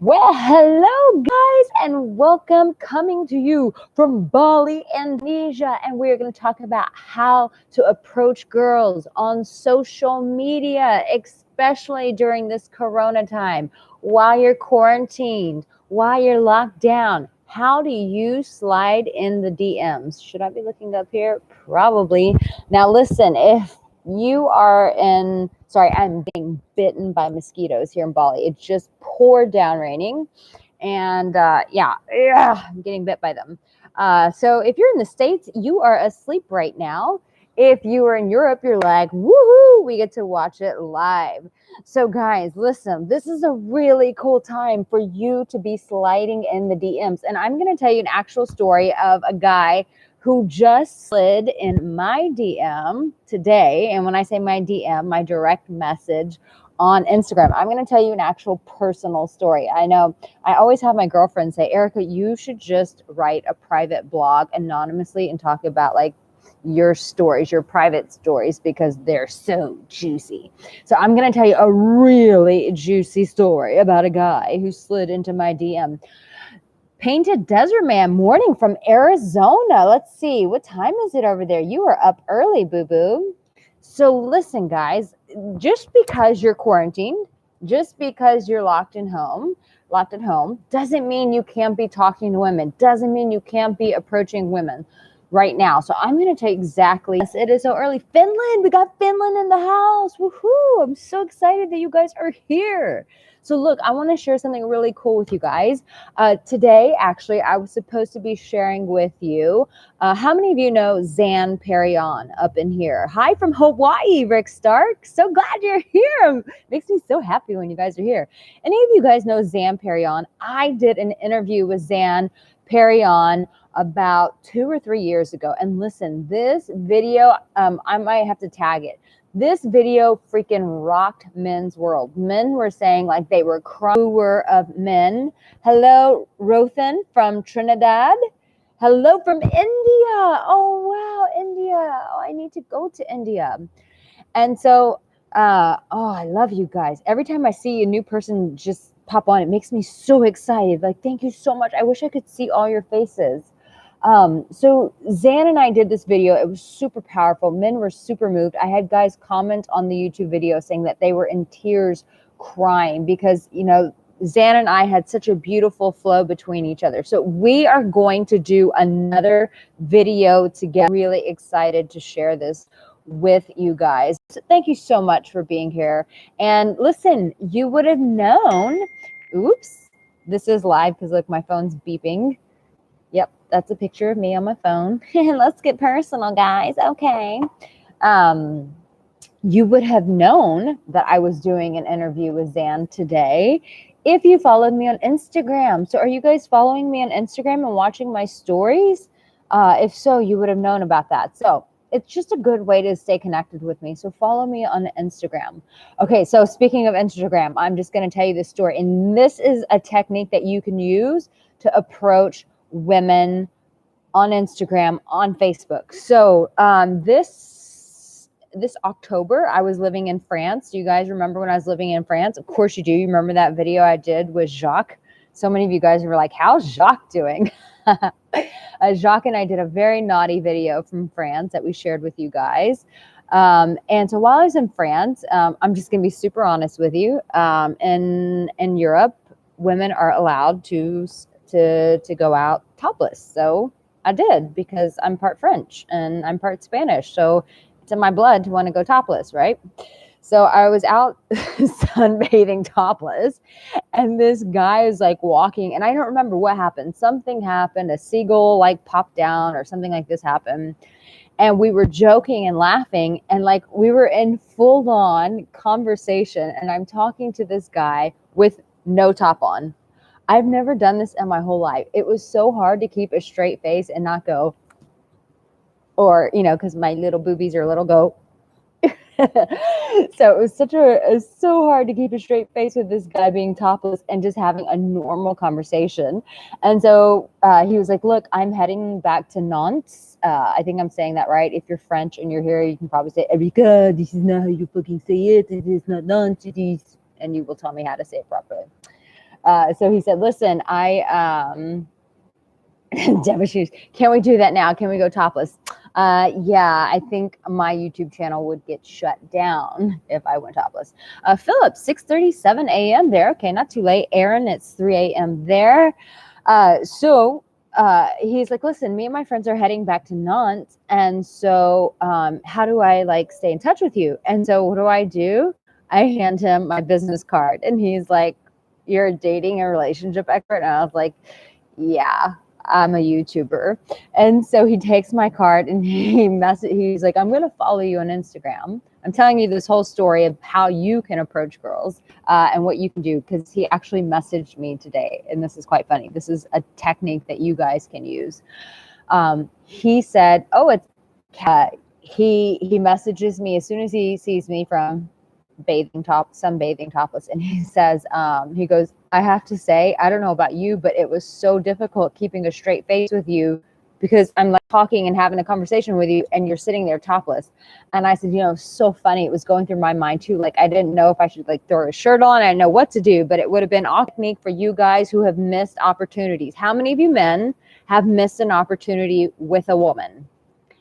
Well, hello guys, and welcome coming to you from Bali, Indonesia. And we're going to talk about how to approach girls on social media, especially during this corona time, while you're quarantined, while you're locked down. How do you slide in the DMs? Should I be looking up here? Probably. Now, listen, if you are in, sorry, I'm getting bitten by mosquitoes here in Bali. It just poured down raining, and yeah, I'm getting bit by them. So if you're in the States, you are asleep right now. If you are in Europe, you're like, woohoo, we get to watch it live. So guys, listen, this is a really cool time for you to be sliding in the DMs. And I'm going to tell you an actual story of a guy who just slid in my DM today. And when I say my DM, my direct message on Instagram, I'm going to tell you an actual personal story. I know I always have my girlfriend say, Arica, you should just write a private blog anonymously and talk about like your stories, your private stories, because they're so juicy. So I'm going to tell you a really juicy story about a guy who slid into my DM. Painted Desert Man, morning from Arizona. Let's see, what time is it over there? You are up early, boo-boo. So listen, guys, just because you're quarantined, just because you're locked at home, doesn't mean you can't be talking to women, doesn't mean you can't be approaching women right now. So I'm going to tell you exactly, yes, it is so early. Finland, we got Finland in the house. Woohoo! I'm so excited that you guys are here. So look, I want to share something really cool with you guys. Today, actually, I was supposed to be sharing with you. How many of you know Zan Perion up in here? Hi from Hawaii, Rick Stark. So glad you're here. Makes me so happy when you guys are here. Any of you guys know Zan Perion? I did an interview with Zan Perion about 2 or 3 years ago. And listen, this video, I might have to tag it. This video freaking rocked men's world. Men were saying like they were cruel of men. Hello, Rothan from Trinidad. Hello from India. Oh, wow, India. Oh, I need to go to India. And so, I love you guys. Every time I see a new person just pop on, it makes me so excited. Like, thank you so much. I wish I could see all your faces. So Zan and I did this video. It was super powerful. Men were super moved. I had guys comment on the YouTube video saying that they were in tears crying because, you know, Zan and I had such a beautiful flow between each other. So we are going to do another video together. Really excited to share this with you guys. So thank you so much for being here. And listen, you would have known, oops, this is live because look, my phone's beeping. Yep, that's a picture of me on my phone. Let's get personal, guys. Okay. You would have known that I was doing an interview with Zan today if you followed me on Instagram. So are you guys following me on Instagram and watching my stories? If so, you would have known about that. So it's just a good way to stay connected with me. So follow me on Instagram. Okay, so speaking of Instagram, I'm just going to tell you this story. And this is a technique that you can use to approach women on Instagram, on Facebook. So this October, I was living in France. Do you guys remember when I was living in France? Of course you do. You remember that video I did with Jacques? So many of you guys were like, how's Jacques doing? Jacques and I did a very naughty video from France that we shared with you guys. And so while I was in France, I'm just going to be super honest with you. In Europe, women are allowed to go out topless. So I did because I'm part French and I'm part Spanish. So it's in my blood to want to go topless, right? So I was out sunbathing topless, and this guy is like walking, and I don't remember what happened. Something happened, a seagull like popped down or something like this happened. And we were joking and laughing, and like we were in full on conversation, and I'm talking to this guy with no top on. I've never done this in my whole life. It was so hard to keep a straight face and not go, or, you know, because my little boobies are a little go. So it was so hard to keep a straight face with this guy being topless and just having a normal conversation. And so he was like, look, I'm heading back to Nantes. I think I'm saying that right. If you're French and you're here, you can probably say, Arica, this is not how you fucking say it. It is not Nantes. It is, and you will tell me how to say it properly. So he said, listen, Deborah Shoes, can we do that now? Can we go topless? Yeah, I think my YouTube channel would get shut down if I went topless. Philip, 6:37 a.m. there. Okay, not too late. Aaron, it's 3 a.m. there. He's like, listen, me and my friends are heading back to Nantes. And so how do I like stay in touch with you? And so what do? I hand him my business card and he's like, you're a dating and relationship expert? And I was like, yeah, I'm a YouTuber. And so he takes my card and he's like, I'm going to follow you on Instagram. I'm telling you this whole story of how you can approach girls and what you can do, because he actually messaged me today. And this is quite funny. This is a technique that you guys can use. He said, oh, it's he messages me as soon as he sees me from sunbathing topless, and he says, he goes, I have to say, I don't know about you, but it was so difficult keeping a straight face with you, because I'm like talking and having a conversation with you and you're sitting there topless. And I said, so funny, it was going through my mind too, like I didn't know if I should like throw a shirt on, I didn't know what to do, but it would have been a technique for you guys who have missed opportunities. How many of you men have missed an opportunity with a woman?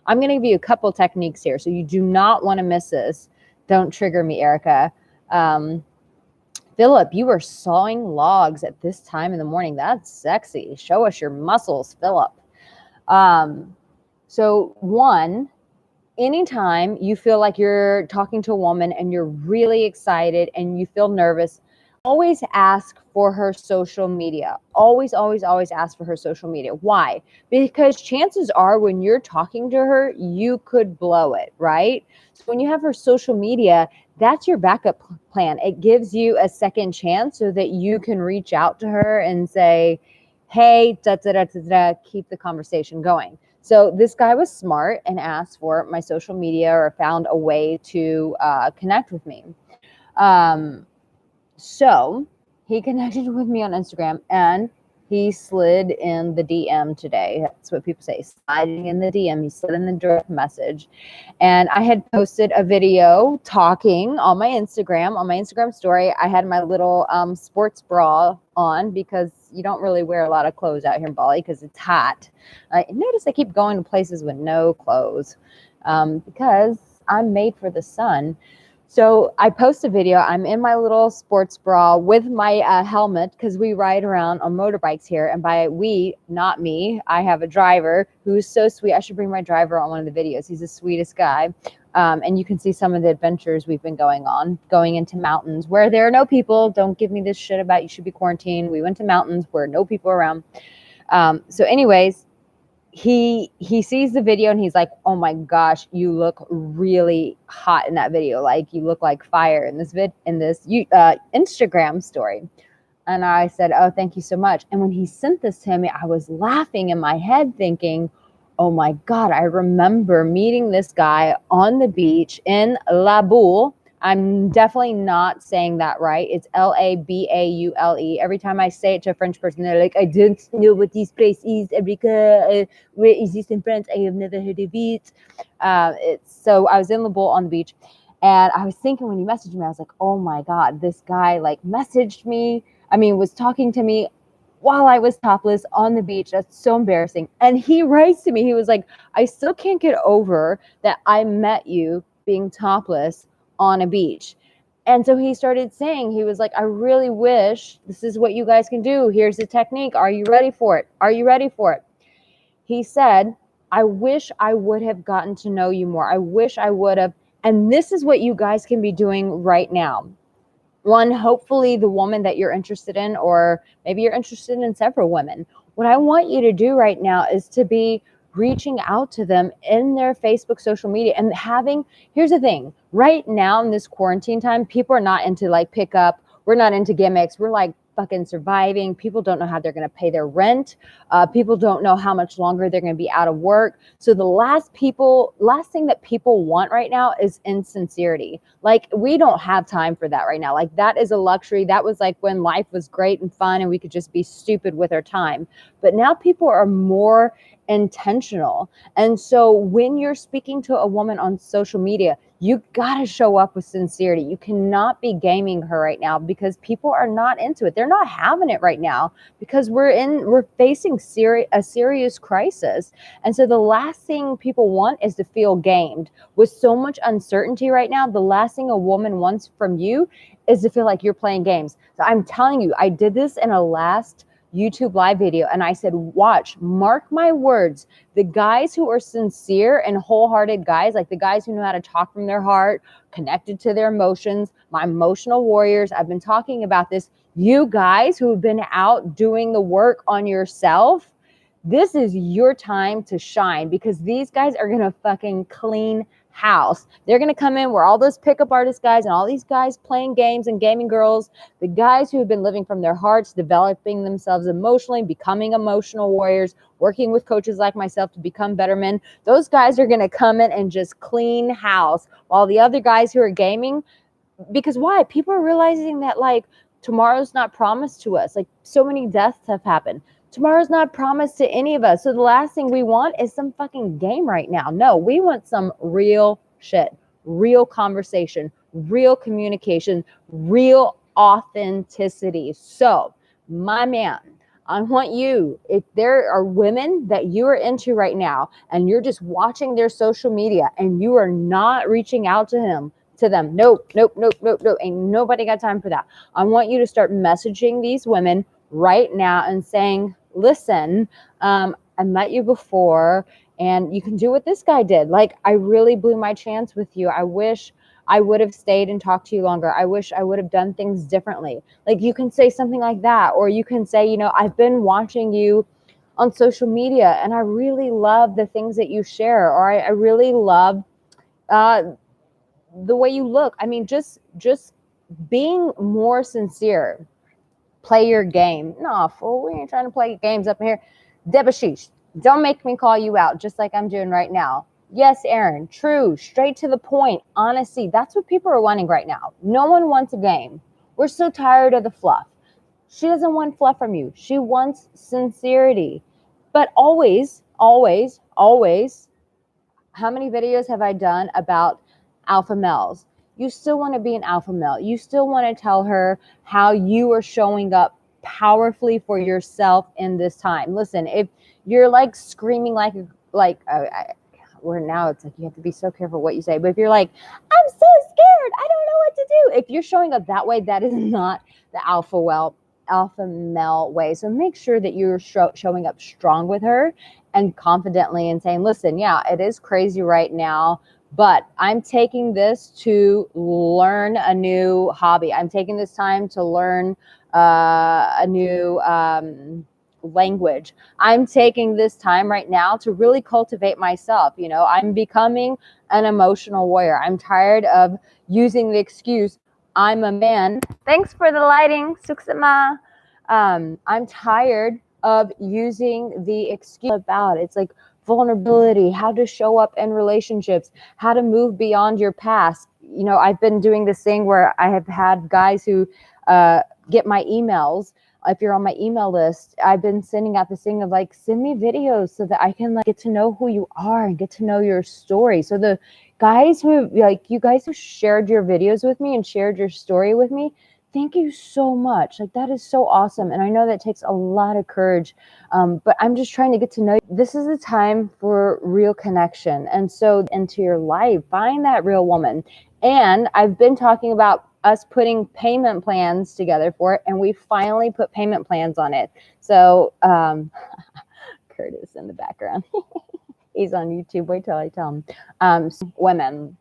I'm going to give you a couple techniques here, so you do not want to miss this. Don't trigger me, Arica. Philip, you are sawing logs at this time in the morning. That's sexy. Show us your muscles, Philip. So one, anytime you feel like you're talking to a woman and you're really excited and you feel nervous, always ask for her social media. Always, always, always ask for her social media. Why? Because chances are when you're talking to her, you could blow it, right? So when you have her social media, that's your backup plan. It gives you a second chance so that you can reach out to her and say, hey, keep the conversation going. So this guy was smart and asked for my social media or found a way to connect with me. So he connected with me on Instagram and he slid in the DM today. That's what people say, sliding in the DM. He slid in the direct message. And I had posted a video talking on my Instagram story. I had my little sports bra on because you don't really wear a lot of clothes out here in Bali because it's hot. Notice I keep going to places with no clothes because I'm made for the sun. So I post a video. I'm in my little sports bra with my helmet because we ride around on motorbikes here. And by we, not me, I have a driver who's so sweet. I should bring my driver on one of the videos. He's the sweetest guy. And you can see some of the adventures we've been going on, going into mountains where there are no people. Don't give me this shit about you should be quarantined. We went to mountains where no people are around. So anyways, he sees the video and he's like, oh my gosh, you look really hot in that video. Like you look like fire in this Instagram story. And I said, oh, thank you so much. And when he sent this to me, I was laughing in my head thinking, oh my God, I remember meeting this guy on the beach in La Boule. I'm definitely not saying that right. It's Labaule. Every time I say it to a French person, they're like, I don't know what this place is, Arica. Where is this in France? I have never heard of it. So I was in La Boule on the beach. And I was thinking when he messaged me, I was like, oh my God, this guy like messaged me. Was talking to me while I was topless on the beach. That's so embarrassing. And he writes to me, he was like, I still can't get over that I met you being topless on a beach. And so he started saying, he was like, I really wish this is what you guys can do. Here's the technique. Are you ready for it? Are you ready for it? He said, I wish I would have gotten to know you more. I wish I would have. And this is what you guys can be doing right now. One, hopefully the woman that you're interested in, or maybe you're interested in several women. What I want you to do right now is to be reaching out to them in their Facebook social media and here's the thing, right now in this quarantine time, people are not into like pickup. We're not into gimmicks. We're like fucking surviving. People don't know how they're going to pay their rent. People don't know how much longer they're going to be out of work. So the last thing that people want right now is insincerity. Like we don't have time for that right now. Like that is a luxury. That was like when life was great and fun and we could just be stupid with our time. But now people are more intentional. And so when you're speaking to a woman on social media, you got to show up with sincerity. You cannot be gaming her right now because people are not into it. They're not having it right now because we're facing a serious crisis. And so the last thing people want is to feel gamed. With so much uncertainty right now, the last thing a woman wants from you is to feel like you're playing games. So I'm telling you, I did this in a last YouTube live video and I said, watch, mark my words, the guys who are sincere and wholehearted guys, like the guys who know how to talk from their heart, connected to their emotions, my emotional warriors. I've been talking about this. You guys who have been out doing the work on yourself, this is your time to shine because these guys are going to fucking clean house. They're going to come in where all those pickup artist guys and all these guys playing games and gaming girls, the guys who have been living from their hearts, developing themselves emotionally, becoming emotional warriors, working with coaches like myself to become better men, those guys are going to come in and just clean house while the other guys who are gaming, because why? People are realizing that like tomorrow's not promised to us. Like so many deaths have happened. Tomorrow's not promised to any of us. So the last thing we want is some fucking game right now. No, we want some real shit, real conversation, real communication, real authenticity. So, my man, I want you, if there are women that you are into right now and you're just watching their social media and you are not reaching out to them, nope. Ain't nobody got time for that. I want you to start messaging these women right now and saying, listen, I met you before and you can do what this guy did. Like, I really blew my chance with you. I wish I would have stayed and talked to you longer. I wish I would have done things differently. Like, you can say something like that, or you can say, you know, I've been watching you on social media and I really love the things that you share, or I really love the way you look. I mean, just being more sincere. Play your game. No, fool, we ain't trying to play games up in here. Debashish, don't make me call you out just like I'm doing right now. Yes, Aaron, true, straight to the point, honesty. That's what people are wanting right now. No one wants a game. We're so tired of the fluff. She doesn't want fluff from you. She wants sincerity. But always, how many videos have I done about alpha males? You still want to be an alpha male. You still want to tell her how you are showing up powerfully for yourself in this time. Listen, if you're like screaming where now it's like you have to be so careful what you say. But if you're like, I'm so scared, I don't know what to do. If you're showing up that way, that is not the alpha male way. So make sure that you're showing up strong with her and confidently and saying, listen, yeah, it is crazy right now, but I'm taking this to learn a new hobby. I'm taking this time to learn a new language. I'm taking this time right now to really cultivate myself. You know, I'm becoming an emotional warrior. I'm tired of using the excuse, I'm a man. Thanks for the lighting, Suksama. I'm tired of using the excuse about it's like vulnerability, how to show up in relationships, how to move beyond your past. You know, I've been doing this thing where I have had guys who get my emails. If you're on my email list, I've been sending out this thing of like, send me videos so that I can like get to know who you are and get to know your story. So the guys who like you guys who shared your videos with me and shared your story with me, thank you so much. Like, that is so awesome. And I know that takes a lot of courage, but I'm just trying to get to know you. This is a time for real connection. And so into your life, find that real woman. And I've been talking about us putting payment plans together for it. And we finally put payment plans on it. So Curtis in the background, he's on YouTube. Wait till I tell him. Women.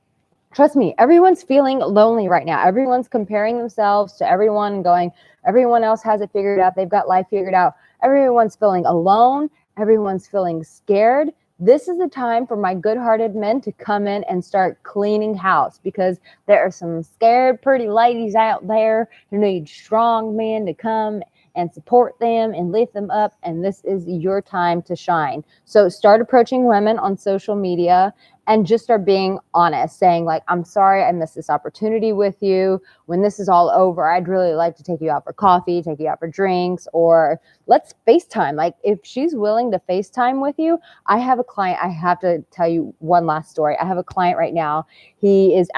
Trust me, everyone's feeling lonely right now. Everyone's comparing themselves to everyone, going, everyone else has it figured out. They've got life figured out. Everyone's feeling alone. Everyone's feeling scared. This is the time for my good-hearted men to come in and start cleaning house, because there are some scared, pretty ladies out there who need strong men to come and support them and lift them up. And this is your time to shine. So start approaching women on social media and just start being honest, saying like, I'm sorry I missed this opportunity with you. When this is all over, I'd really like to take you out for coffee, take you out for drinks, or let's FaceTime. Like if she's willing to FaceTime with you, I have a client, I have to tell you one last story. I have a client right now. He is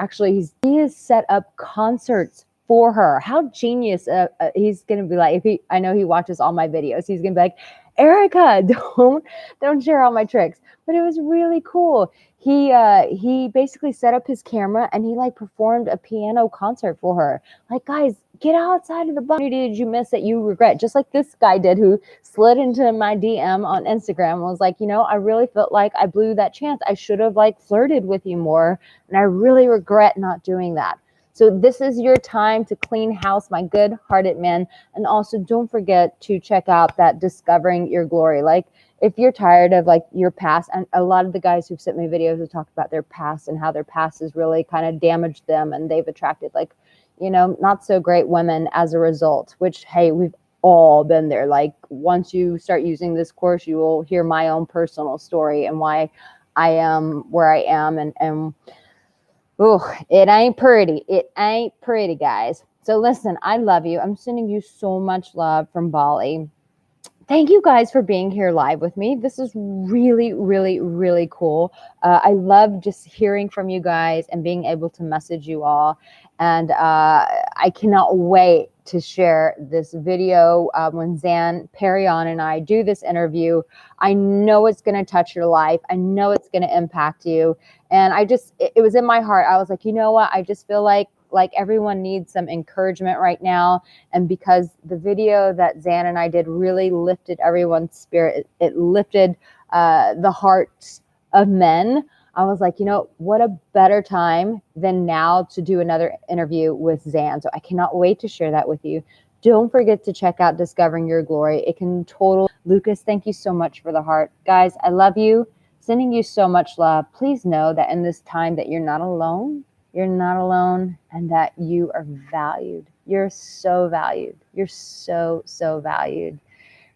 set up concerts for her. How genius. He's going to be like, I know he watches all my videos. He's going to be like, Arica, don't share all my tricks. But it was really cool. He basically set up his camera and he like performed a piano concert for her. Like, guys, get outside of the box. What did you miss that you regret? Just like this guy did, who slid into my DM on Instagram and was like, I really felt like I blew that chance. I should have like flirted with you more, and I really regret not doing that. So this is your time to clean house, my good-hearted men. And also don't forget to check out that Discovering Your Glory. Like if you're tired of like your past, and a lot of the guys who've sent me videos have talked about their past and how their past has really kind of damaged them, and they've attracted like, not so great women as a result, which, hey, we've all been there. Like once you start using this course, you will hear my own personal story and why I am where I am. And oh, it ain't pretty. It ain't pretty, guys. So listen, I love you. I'm sending you so much love from Bali. Thank you guys for being here live with me. This is really, really, really cool. I love just hearing from you guys and being able to message you all. And I cannot wait to share this video when Zan Perion and I do this interview. I know it's going to touch your life. I know it's going to impact you. And it was in my heart. I was like, you know what? I just feel like everyone needs some encouragement right now. And because the video that Zan and I did really lifted everyone's spirit, it lifted the hearts of men. I was like, what a better time than now to do another interview with Zan. So I cannot wait to share that with you. Don't forget to check out Discovering Your Glory. It can Lucas, thank you so much for the heart. Guys, I love you. Sending you so much love. Please know that in this time that you're not alone. You're not alone, and that you are valued. You're so valued. You're so, so valued.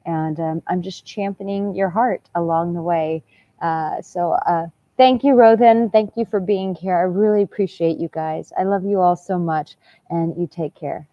And I'm just championing your heart along the way. Thank you, Rothan. Thank you for being here. I really appreciate you guys. I love you all so much, and you take care.